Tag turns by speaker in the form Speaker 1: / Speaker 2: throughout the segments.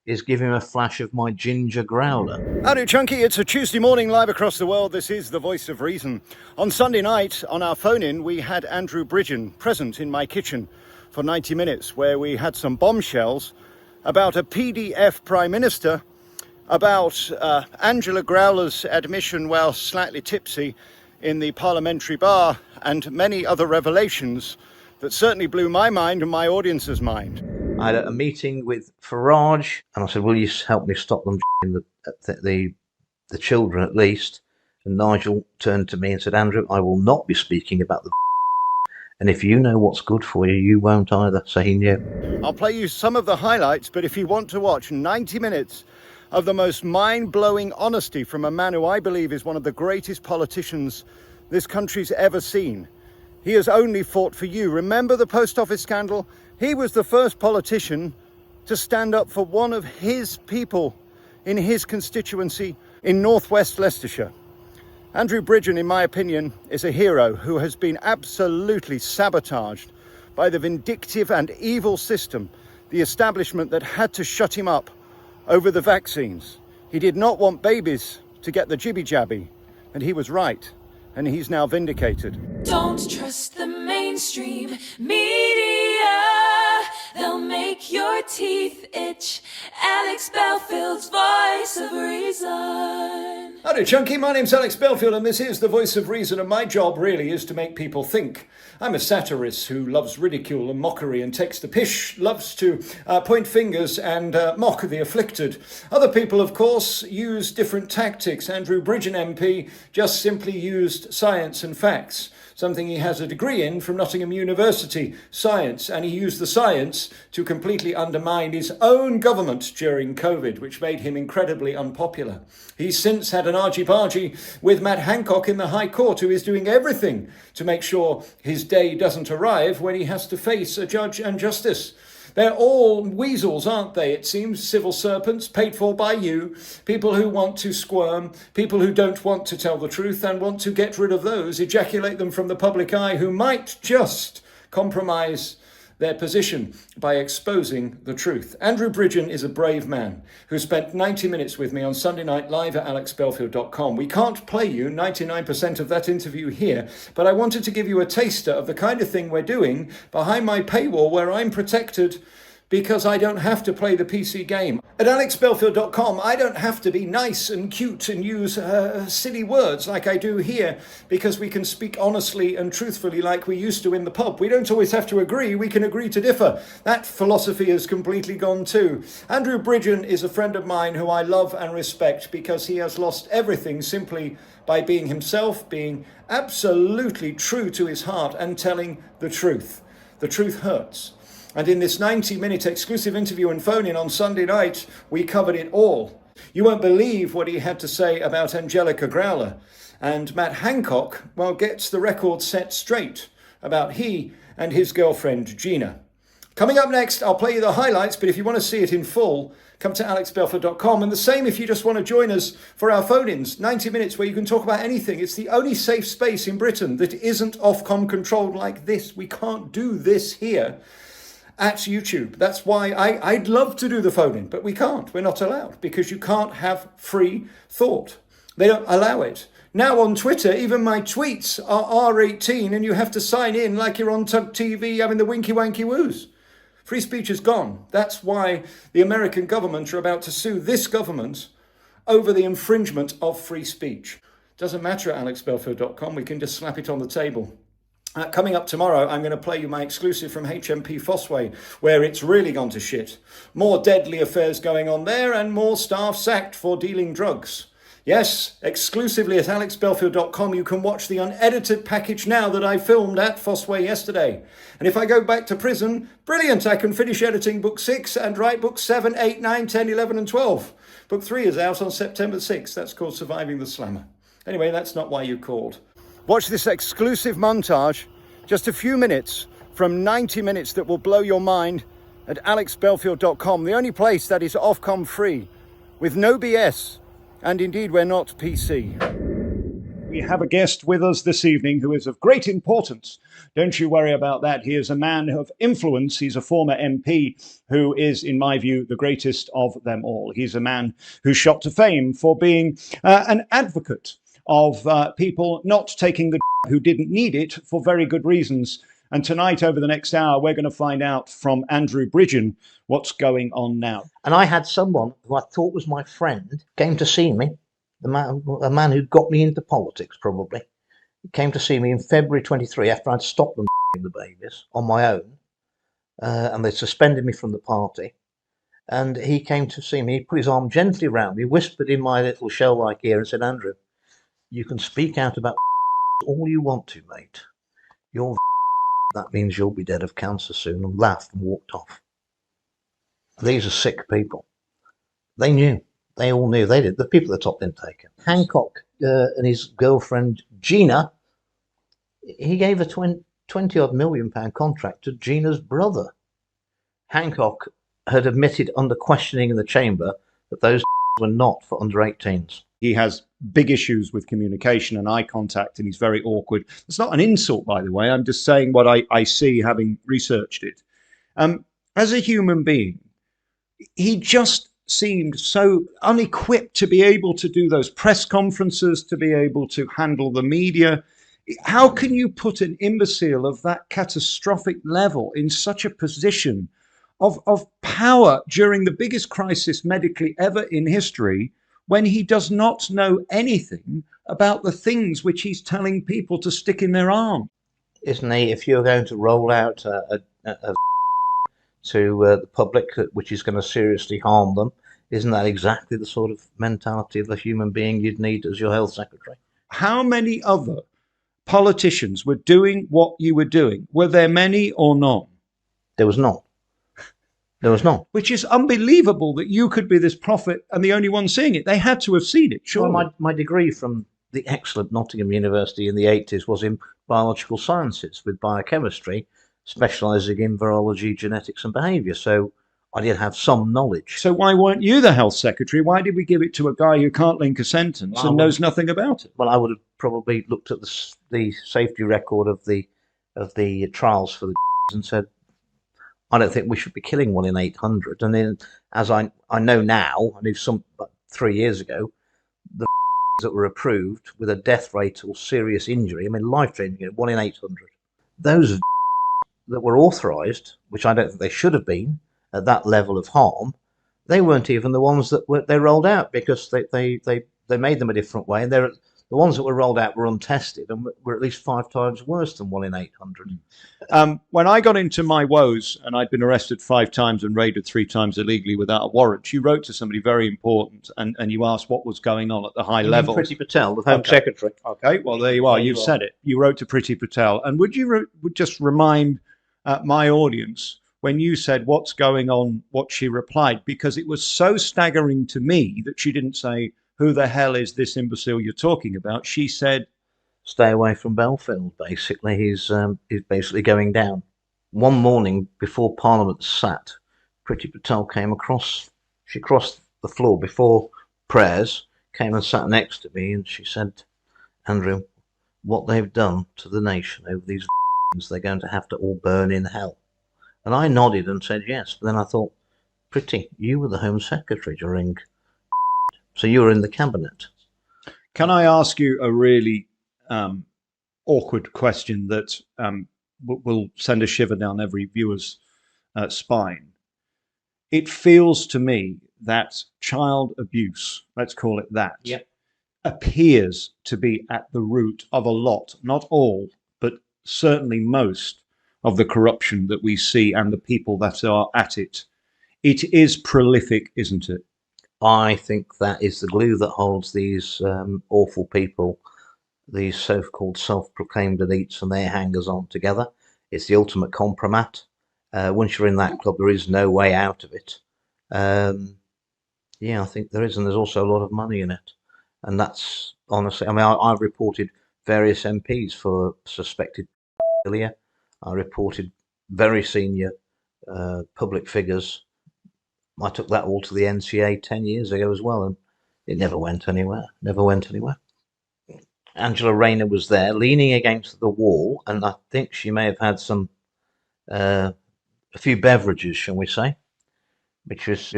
Speaker 1: is give him a flash of my ginger growler.
Speaker 2: Howdy, Chunky. It's a Tuesday morning live across the world. This is the Voice of Reason. On Sunday night, on our phone-in, we had Andrew Bridgen present in my kitchen for 90 minutes, where we had some bombshells about a PDF Prime Minister, about Angela Growler's admission while slightly tipsy in the parliamentary bar, and many other revelations that certainly blew my mind and my audience's mind.
Speaker 1: I had a meeting with Farage, and I said, will you help me stop them the children at least? And Nigel turned to me and said, Andrew, I will not be speaking about the and if you know what's good for you, you won't either. So he knew.
Speaker 2: I'll play you some of the highlights, but if you want to watch 90 minutes of the most mind-blowing honesty from a man who I believe is one of the greatest politicians this country's ever seen, he has only fought for you. Remember the post office scandal? He was the first politician to stand up for one of his people in his constituency in northwest Leicestershire. Andrew Bridgen, in my opinion, is a hero who has been absolutely sabotaged by the vindictive and evil system, the establishment that had to shut him up over the vaccines. He did not want babies to get the jibby-jabby, and he was right, and he's now vindicated.
Speaker 3: Don't trust the mainstream media. They'll make your teeth itch. Alex Belfield's Voice of Reason.
Speaker 2: Howdy, Chunky. My name's Alex Belfield, and this is the Voice of Reason, and my job really is to make people think. I'm a satirist who loves ridicule and mockery and takes the pish, loves to point fingers and mock the afflicted. Other people, of course, use different tactics. Andrew Bridgen MP just simply used science and facts, something he has a degree in from Nottingham University, science, and he used the science to completely undermine his own government during COVID, which made him incredibly unpopular. He's since had an argy-bargy with Matt Hancock in the High Court, who is doing everything to make sure his day doesn't arrive when he has to face a judge and justice. They're all weasels, aren't they? It seems civil serpents paid for by you, people who want to squirm, people who don't want to tell the truth and want to get rid of those, ejaculate them from the public eye, who might just compromise their position by exposing the truth. Andrew Bridgen is a brave man who spent 90 minutes with me on Sunday night live at alexbelfield.com. We can't play you 99% of that interview here, but I wanted to give you a taster of the kind of thing we're doing behind my paywall, where I'm protected because I don't have to play the PC game. At alexbelfield.com, I don't have to be nice and cute and use silly words like I do here, because we can speak honestly and truthfully like we used to in the pub. We don't always have to agree, we can agree to differ. That philosophy has completely gone too. Andrew Bridgen is a friend of mine who I love and respect because he has lost everything simply by being himself, being absolutely true to his heart and telling the truth. The truth hurts. And in this 90-minute exclusive interview and phone-in on Sunday night, we covered it all. You won't believe what he had to say about Angelica Growler. And Matt Hancock, well, gets the record set straight about he and his girlfriend, Gina. Coming up next, I'll play you the highlights, but if you want to see it in full, come to alexbelford.com. And the same if you just want to join us for our phone-ins, 90 minutes where you can talk about anything. It's the only safe space in Britain that isn't Ofcom controlled like this. We can't do this here at YouTube. That's why I'd love to do the phone-in, but we can't. We're not allowed, because you can't have free thought. They don't allow it. Now on Twitter, even my tweets are R18 and you have to sign in like you're on Tug TV having the winky-wanky woos. Free speech is gone. That's why the American government are about to sue this government over the infringement of free speech. Doesn't matter at alexbelfield.com. We can just slap it on the table. Coming up tomorrow, I'm going to play you my exclusive from HMP Exosé, where it's really gone to shit. More deadly affairs going on there and more staff sacked for dealing drugs. Yes, exclusively at alexbelfield.com, you can watch the unedited package now that I filmed at Exosé yesterday. And if I go back to prison, brilliant, I can finish editing book 6 and write books 7, 8, 9, 10, 11 and 12. Book 3 is out on September 6th. That's called Surviving the Slammer. Anyway, that's not why you called. Watch this exclusive montage, just a few minutes from 90 minutes that will blow your mind at alexbelfield.com, the only place that is Ofcom free, with no BS, and indeed we're not PC. We have a guest with us this evening who is of great importance. Don't you worry about that. He is a man of influence. He's a former MP who is, in my view, the greatest of them all. He's a man who's shot to fame for being an advocate of people not taking the who didn't need it for very good reasons. And tonight, over the next hour, we're going to find out from Andrew Bridgen what's going on now.
Speaker 1: And I had someone who I thought was my friend came to see me. A man who got me into politics, probably. He came to see me in February 23 after I'd stopped them the babies on my own. And they suspended me from the party. And he came to see me. He put his arm gently around me, whispered in my little shell-like ear and said, Andrew, you can speak out about all you want to, mate. You're that means you'll be dead of cancer soon, and laughed and walked off. These are sick people. They knew. They all knew. They did. The people at the top didn't take it. Hancock and his girlfriend, Gina, he gave a 20-odd million pound contract to Gina's brother. Hancock had admitted under questioning in the chamber that those were not for under 18s.
Speaker 2: He has big issues with communication and eye contact, and he's very awkward. It's not an insult, by the way. I'm just saying what I see, having researched it. As a human being, he just seemed so unequipped to be able to do those press conferences, to be able to handle the media. How can you put an imbecile of that catastrophic level in such a position of power during the biggest crisis medically ever in history, when he does not know anything about the things which he's telling people to stick in their arm?
Speaker 1: Isn't he? If you're going to roll out to the public, which is going to seriously harm them, isn't that exactly the sort of mentality of a human being you'd need as your health secretary?
Speaker 2: How many other politicians were doing what you were doing? Were there many or none?
Speaker 1: There was not. There was not.
Speaker 2: Which is unbelievable that you could be this prophet and the only one seeing it. They had to have seen it, surely.
Speaker 1: Well, my degree from the excellent Nottingham University in the 80s was in biological sciences with biochemistry, specialising in virology, genetics and behaviour. So I did have some knowledge.
Speaker 2: So why weren't you the health secretary? Why did we give it to a guy who can't link a sentence and knows nothing about it?
Speaker 1: Well, I would have probably looked at the safety record of the trials for the and said, I don't think we should be killing 1 in 800. And then, as I know now, I knew some 3 years ago, the that were approved with a death rate or serious injury, I mean life-changing, 1 in 800. Those that were authorised, which I don't think they should have been at that level of harm, they weren't even the ones that they rolled out, because they made them a different way, and the ones that were rolled out were untested and were at least 5 times worse than 1 in 800.
Speaker 2: When I got into my woes, and I'd been arrested 5 times and raided 3 times illegally without a warrant, you wrote to somebody very important, and you asked what was going on at the high level.
Speaker 1: Priti Patel, the Home Secretary.
Speaker 2: Okay, well, there you are. You've said it. You wrote to Priti Patel. And would you just remind my audience, when you said what's going on, what she replied? Because it was so staggering to me that she didn't say, who the hell is this imbecile you're talking about? She said,
Speaker 1: stay away from Belfield, basically. He's basically going down. One morning before Parliament sat, Priti Patel came across. She crossed the floor before prayers, came and sat next to me, and she said, Andrew, what they've done to the nation over these they're going to have to all burn in hell. And I nodded and said yes. But then I thought, Priti, you were the Home Secretary during... So you were in the cabinet.
Speaker 2: Can I ask you a really awkward question that will send a shiver down every viewer's spine? It feels to me that child abuse, let's call it that,
Speaker 1: yep,
Speaker 2: appears to be at the root of a lot, not all, but certainly most of the corruption that we see and the people that are at it. It is prolific, isn't it?
Speaker 1: I think that is the glue that holds these awful people, these so-called self-proclaimed elites and their hangers-on together. It's the ultimate compromat. Once you're in that club, there is no way out of it. Yeah, I think there is, and there's also a lot of money in it. And that's, honestly, I mean, I've reported various MPs for suspected pedophilia. I reported very senior public figures. I took that all to the NCA 10 years ago as well, and it never went anywhere. Never went anywhere. Angela Rayner was there, leaning against the wall, and I think she may have had a few beverages, shall we say, which was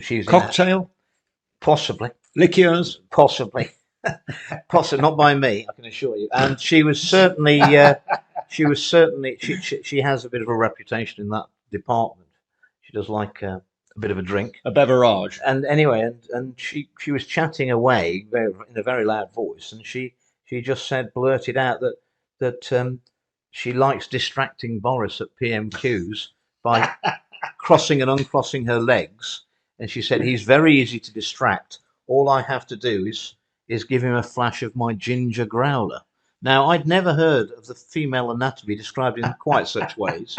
Speaker 1: she's
Speaker 2: Cocktail?
Speaker 1: possibly,
Speaker 2: Liqueurs?
Speaker 1: possibly, possibly not by me, I can assure you. And she was certainly, she has a bit of a reputation in that department. She does like a bit of a drink,
Speaker 2: A beverage.
Speaker 1: and anyway, and she was chatting away in a very loud voice, and she just blurted out that she likes distracting Boris at PMQs by crossing and uncrossing her legs, and she said he's very easy to distract. All I have to do is give him a flash of my ginger growler. Now, I'd never heard of the female anatomy described in quite such ways,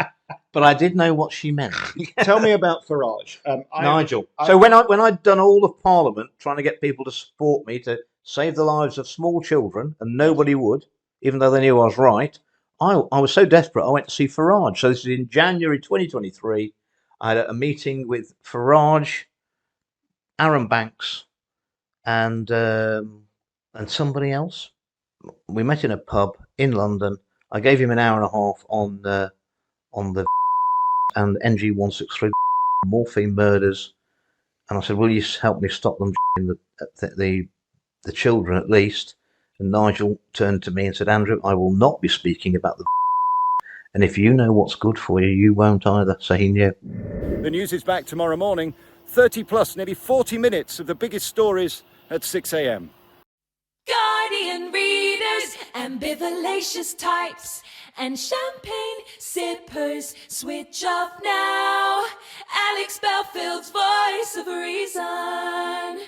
Speaker 1: but I did know what she meant.
Speaker 2: Tell me about Farage.
Speaker 1: Nigel. So when I'd done all of Parliament trying to get people to support me to save the lives of small children, and nobody would, even though they knew I was right, I was so desperate I went to see Farage. So this is in January 2023. I had a meeting with Farage, Aaron Banks, and somebody else. We met in a pub in London. I gave him an hour and a half on the and NG163 morphine murders, and I said, "Will you help me stop them the children at least?" And Nigel turned to me and said, "Andrew, I will not be speaking about the and if you know what's good for you, you won't either." So he knew.
Speaker 2: The news is back tomorrow morning. 30 plus, nearly 40 minutes of the biggest stories at 6 a.m.
Speaker 3: Guardian readers, ambivalacious types, and champagne sippers, switch off now. Alex Belfield's voice of reason.